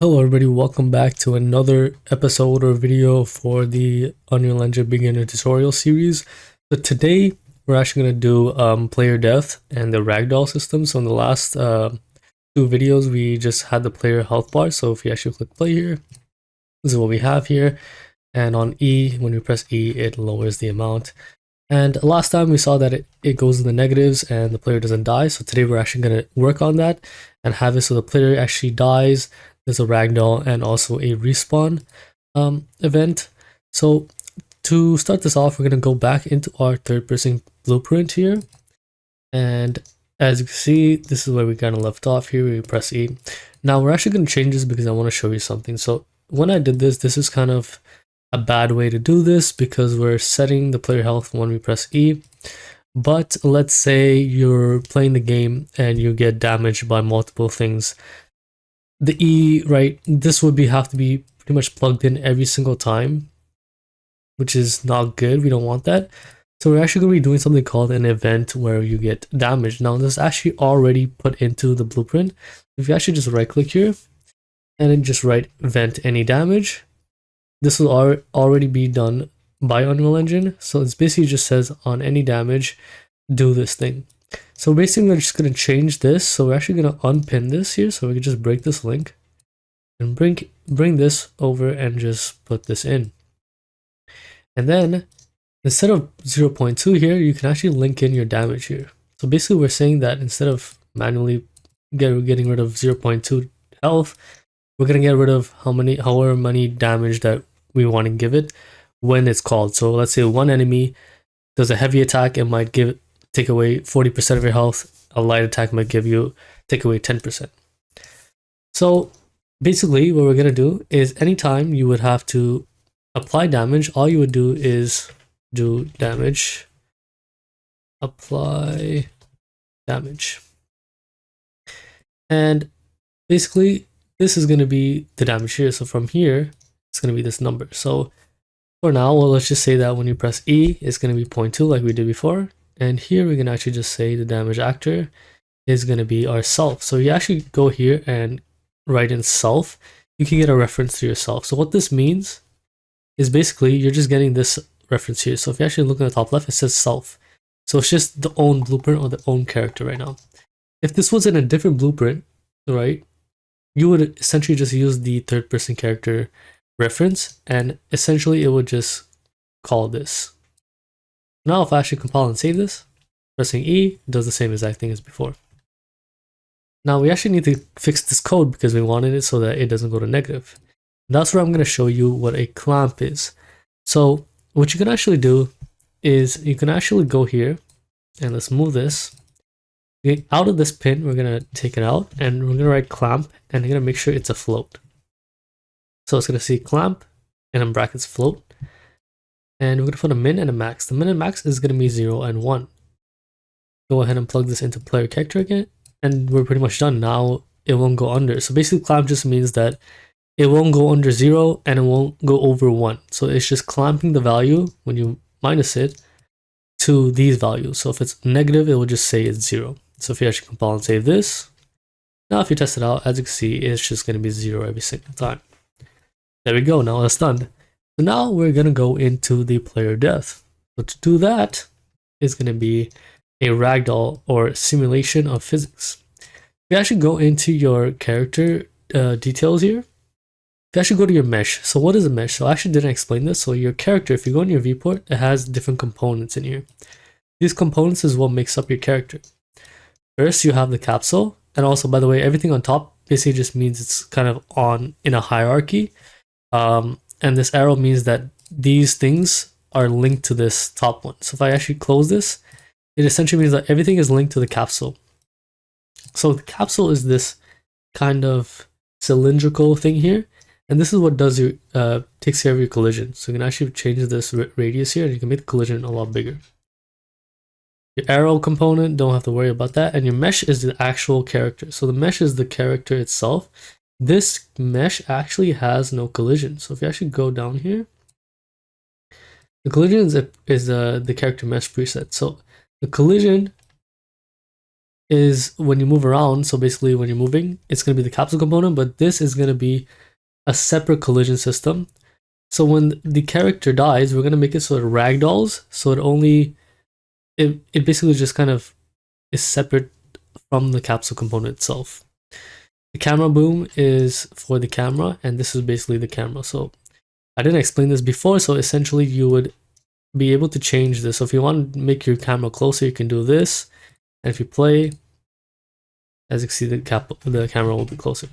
Hello everybody, welcome back to another episode or video for the Unreal Engine beginner tutorial series. So today we're actually going to do player death and the ragdoll system. So in the last two videos we just had the player health bar. So if you actually click play here, this is what we have here. And on E, when we press E, it lowers the amount. And last time we saw that it goes in the negatives and the player doesn't die. So today we're actually going to work on that and have it so the player actually dies. There's a ragdoll and also a respawn event. So to start this off, we're going to go back into our third person blueprint here. And as you can see, this is where we kind of left off here. We press E. Now we're actually going to change this because I want to show you something. So when I did this, this is kind of a bad way to do this because we're setting the player health when we press E. But let's say you're playing the game and you get damaged by multiple things. The E, right, this would have to be pretty much plugged in every single time, which is not good. We don't want that. So we're actually going to be doing something called an event where you get damaged. Now this is actually already put into the blueprint. If you actually just right click here and then just write event any damage, this will already be done by Unreal Engine. So it's basically just says on any damage, do this thing. So basically we're just going to change this. So we're actually going to unpin this here. So we can just break this link and bring this over and just put this in. And then instead of 0.2 here, you can actually link in your damage here. So basically we're saying that instead of manually getting rid of 0.2 health, we're going to get rid of however many damage that we want to give it when it's called. So let's say one enemy does a heavy attack, it might take away 40% of your health. A light attack might take away 10%. So basically what we're going to do is anytime you would have to apply damage, all you would do is do damage, apply damage. And basically this is going to be the damage here. So from here, it's going to be this number. So for now, well, let's just say that when you press E, it's going to be 0.2 like we did before. And here we can actually just say the damage actor is going to be our self. So you actually go here and write in self. You can get a reference to yourself. So what this means is basically you're just getting this reference here. So if you actually look at the top left, it says self. So it's just the own blueprint or the own character right now. If this was in a different blueprint, right, you would essentially just use the third person character reference and essentially it would just call this. Now if I actually compile and save this, pressing E does the same exact thing as before. Now we actually need to fix this code because we wanted it so that it doesn't go to negative. And that's where I'm going to show you what a clamp is. So what you can actually do is you can actually go here and let's move this. Out of this pin, we're going to take it out and we're going to write clamp and we're going to make sure it's a float. So it's going to see clamp and in brackets float. And we're going to put a min and a max. The min and max is going to be 0 and 1. Go ahead and plug this into player character again. And we're pretty much done. Now it won't go under. So basically clamp just means that it won't go under 0 and it won't go over 1. So it's just clamping the value when you minus it to these values. So if it's negative, it will just say it's 0. So if you actually compile and save this, now if you test it out, as you can see, it's just going to be 0 every single time. There we go. Now it's done. So now we're going to go into the player death. So to do that is going to be a ragdoll or simulation of physics. You actually go into your character details here. You actually go to your mesh. So what is a mesh? So I actually didn't explain this. So your character, if you go in your viewport, it has different components in here. These components is what makes up your character. First, you have the capsule. And also, by the way, everything on top basically just means it's kind of in a hierarchy. And this arrow means that these things are linked to this top one. So if I actually close this, it essentially means that everything is linked to the capsule. So the capsule is this kind of cylindrical thing here. And this is what does takes care of your collision. So you can actually change this radius here and you can make the collision a lot bigger. Your arrow component, don't have to worry about that. And your mesh is the actual character. So the mesh is the character itself. This mesh actually has no collision. So if you actually go down here, the collision is the character mesh preset. So the collision is when you move around. So basically when you're moving, it's going to be the capsule component, but this is going to be a separate collision system. So when the character dies, we're going to make it so it ragdolls. So it basically just kind of is separate from the capsule component itself. The camera boom is for the camera, and this is basically the camera. So I didn't explain this before, so essentially you would be able to change this. So if you want to make your camera closer, you can do this. And if you play, as you can see, the camera will be closer.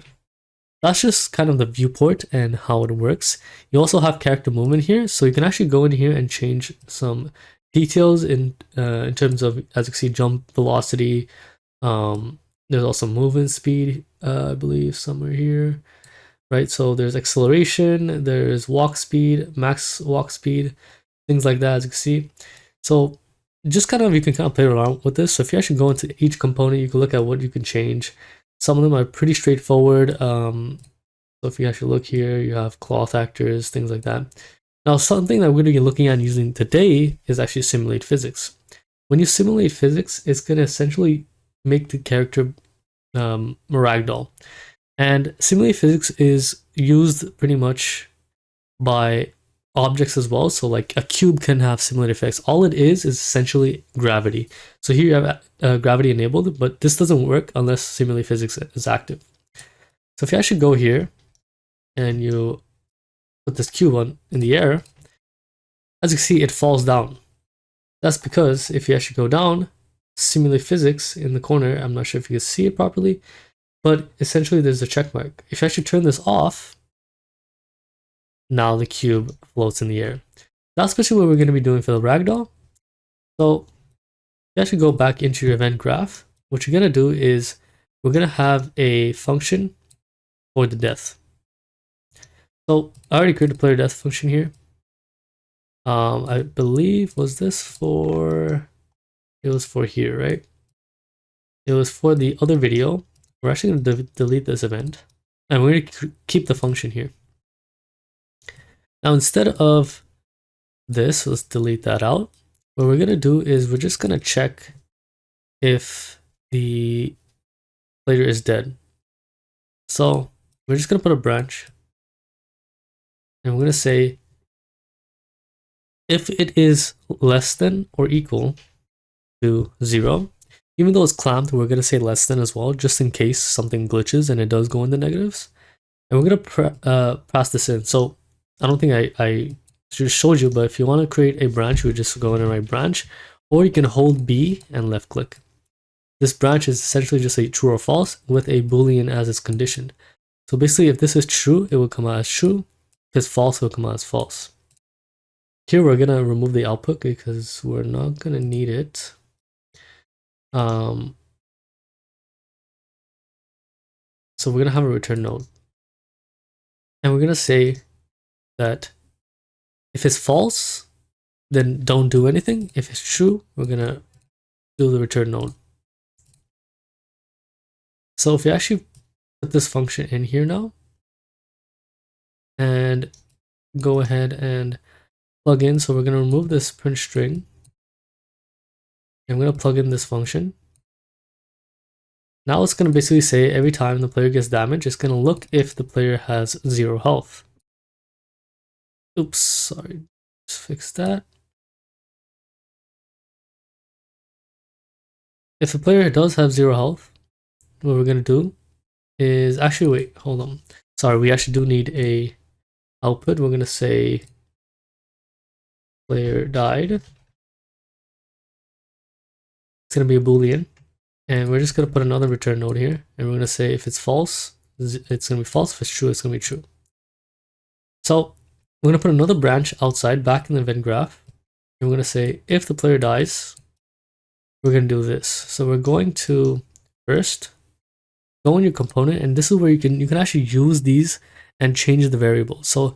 That's just kind of the viewport and how it works. You also have character movement here, so you can actually go in here and change some details in terms of, as you can see, jump velocity. There's also movement speed, I believe, somewhere here, right? So there's acceleration, there's walk speed, max walk speed, things like that, as you can see. So just kind of, you can kind of play around with this. So if you actually go into each component, you can look at what you can change. Some of them are pretty straightforward. So if you actually look here, you have cloth actors, things like that. Now, something that we're going to be looking at using today is actually simulate physics. When you simulate physics, it's going to essentially make the character ragdoll. And simulate physics is used pretty much by objects as well. So like a cube can have simulated effects. All it is essentially gravity. So here you have gravity enabled, but this doesn't work unless simulate physics is active. So if you actually go here and you put this cube on in the air, as you can see, it falls down. That's because if you actually go down, simulate physics in the corner, I'm not sure if you can see it properly, but essentially there's a check mark. If you actually turn this off, now the cube floats in the air. That's basically what we're going to be doing for the ragdoll. So you actually go back into your event graph. What you're going to do is we're going to have a function for the death. So I already created a player death function here. I believe, was this for, it was for here, right? It was for the other video. We're actually going to delete this event, and we're going to keep the function here. Now, instead of this, let's delete that out. What we're going to do is we're just going to check if the player is dead. So we're just going to put a branch, and we're going to say if it is less than or equal to 0, even though it's clamped, we're going to say less than as well, just in case something glitches and it does go into negatives. And we're going to pass this in. So I don't think I just showed you, but if you want to create a branch, you would just go in and write branch, or you can hold B and left click. This branch is essentially just a true or false with a boolean as its condition. So basically, if this is true, it will come out as true. If it's false, it will come out as false. Here we're gonna remove the output because we're not gonna need it. So we're gonna have a return node, and we're gonna say that if it's false, then don't do anything. If it's true, we're gonna do the return node. So if you actually put this function in here now, and go ahead and plug in, so we're gonna remove this print string, and we're gonna plug in this function. Now it's going to basically say every time the player gets damaged, it's going to look if the player has 0 health. Oops, sorry. Let's fix that. If the player does have 0 health, what we're going to do is actually, wait, hold on. Sorry, we actually do need a output. We're going to say player died. It's going to be a boolean. And we're just going to put another return node here. And we're going to say if it's false, it's going to be false. If it's true, it's going to be true. So we're going to put another branch outside back in the event graph. And we're going to say if the player dies, we're going to do this. So we're going to first go in your component. And this is where you can actually use these and change the variable. So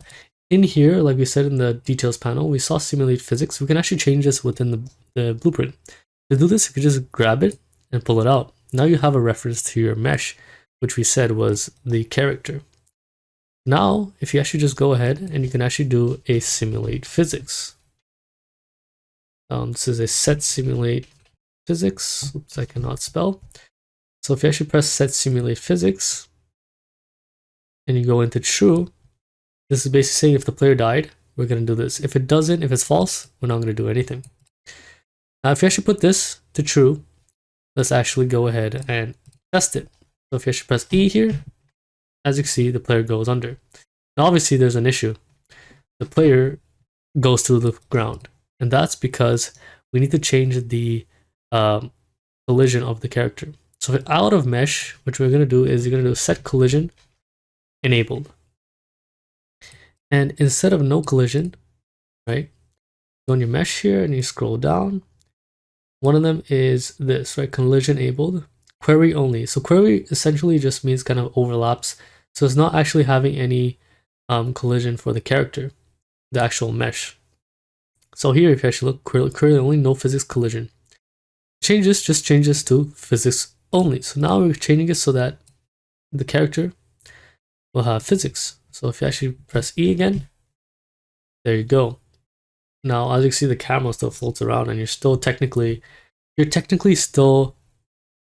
in here, like we said in the details panel, we saw simulate physics. We can actually change this within the blueprint. To do this, you can just grab it and pull it out. Now you have a reference to your mesh, which we said was the character. Now, if you actually just go ahead and you can actually do a simulate physics. This is a set simulate physics. Oops, I cannot spell. So if you actually press set simulate physics and you go into true, this is basically saying if the player died, we're going to do this. If it doesn't, if it's false, we're not going to do anything. Now, if you actually put this to true, let's actually go ahead and test it. So if you actually press E here, as you can see, the player goes under. Now, obviously, there's an issue. The player goes to the ground, and that's because we need to change the collision of the character. So out of mesh, what we're going to do is you're going to do set collision enabled. And instead of no collision, right, go on your mesh here and you scroll down. One of them is this, right, collision enabled, query only. So query essentially just means kind of overlaps. So it's not actually having any collision for the character, the actual mesh. So here, if you actually look, query only, no physics collision. Change this, just change this to physics only. So now we're changing it so that the character will have physics. So if you actually press E again, there you go. Now, as you can see, the camera still floats around and you're technically still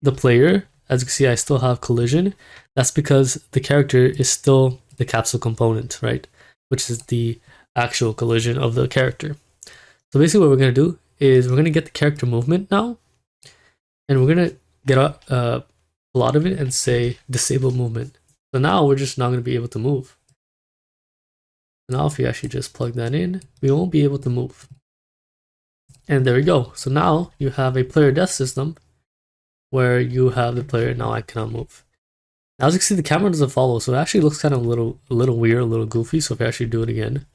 the player. As you can see, I still have collision. That's because the character is still the capsule component, right? Which is the actual collision of the character. So basically what we're going to do is we're going to get the character movement now. And we're going to get a lot of it and say disable movement. So now we're just not going to be able to move. Now if you actually just plug that in, we won't be able to move. And there we go. So now you have a player death system where you have the player, now I cannot move. Now as you can see, the camera doesn't follow, so it actually looks kind of a little weird, a little goofy. So if I actually do it again,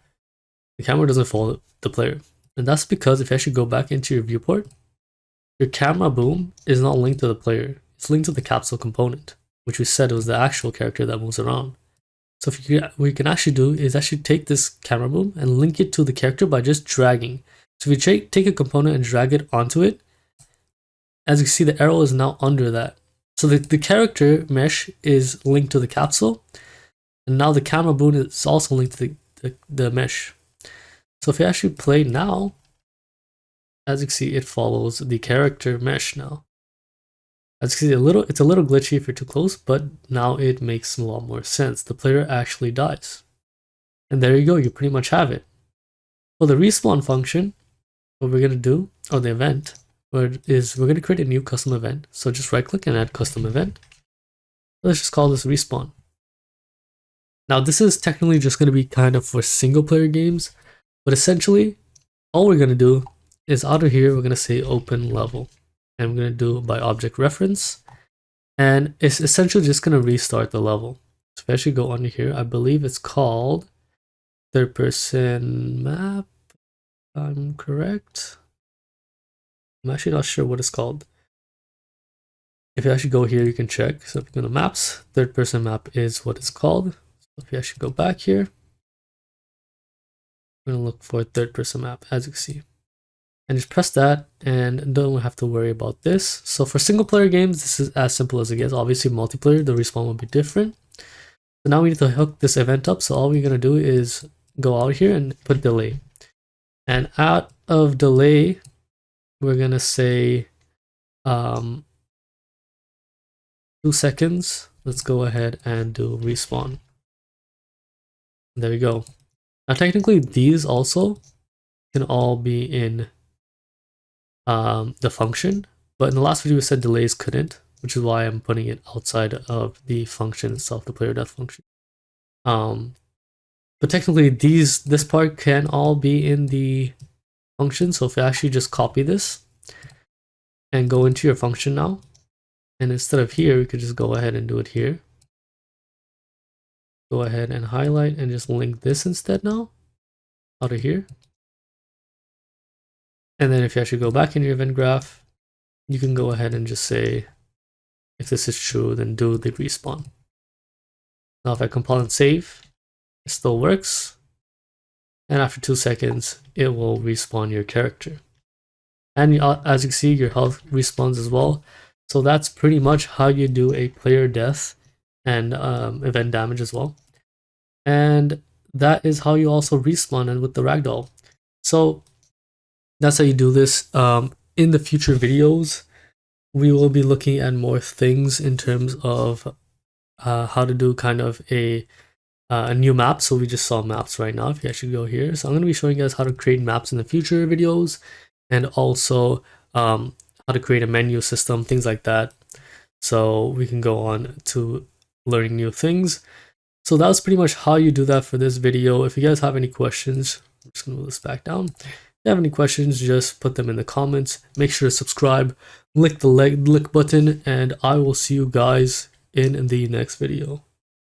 the camera doesn't follow the player. And that's because if you actually go back into your viewport, your camera boom is not linked to the player. It's linked to the capsule component, which we said was the actual character that moves around. So what we can actually do is actually take this camera boom and link it to the character by just dragging. So if you take a component and drag it onto it, as you can see, the arrow is now under that. So the character mesh is linked to the capsule, and now the camera boom is also linked to the mesh. So if you actually play now, as you can see, it follows the character mesh now. As you can see, it's a little glitchy if you're too close, but now it makes a lot more sense. The player actually dies. And there you go, you pretty much have it. For the respawn function, what we're going to do, or the event, is we're going to create a new custom event. So just right click and add custom event. Let's just call this respawn. Now this is technically just going to be kind of for single player games, but essentially all we're going to do is out of here, we're going to say open level. And we're going to do by object reference. And it's essentially just going to restart the level. So if I actually go under here, I believe it's called third person map. If I'm correct. I'm actually not sure what it's called. If you actually go here, you can check. So if you go to maps, third person map is what it's called. So if you actually go back here, we're going to look for third person map, as you can see. And just press that and don't have to worry about this. So for single player games, this is as simple as it gets. Obviously multiplayer, the respawn will be different. So now we need to hook this event up. So all we're going to do is go out here and put delay. And out of delay, we're going to say 2 seconds. Let's go ahead and do respawn. There we go. Now technically these also can all be in the function, but in the last video we said delays couldn't, which is why I'm putting it outside of the function itself, the player death function. But technically this part can all be in the function. So if you actually just copy this and go into your function now, and instead of here, we could just go ahead and do it here. Go ahead and highlight and just link this instead now out of here. And then if you actually go back in your event graph, you can go ahead and just say, if this is true, then do the respawn. Now if I compile and save, it still works. And after 2 seconds, it will respawn your character. And as you can see, your health respawns as well. So that's pretty much how you do a player death and event damage as well. And that is how you also respawn and with the ragdoll. So that's how you do this. In the future videos, we will be looking at more things in terms of how to do kind of a new map. So we just saw maps right now. If you actually go here, so I'm going to be showing you guys how to create maps in the future videos, and also how to create a menu system, things like that. So we can go on to learning new things. So that was pretty much how you do that for this video. If you guys have any questions, I'm just gonna move this back down. If you have any questions, just put them in the comments. Make sure to subscribe, click the like button, and I will see you guys in the next video.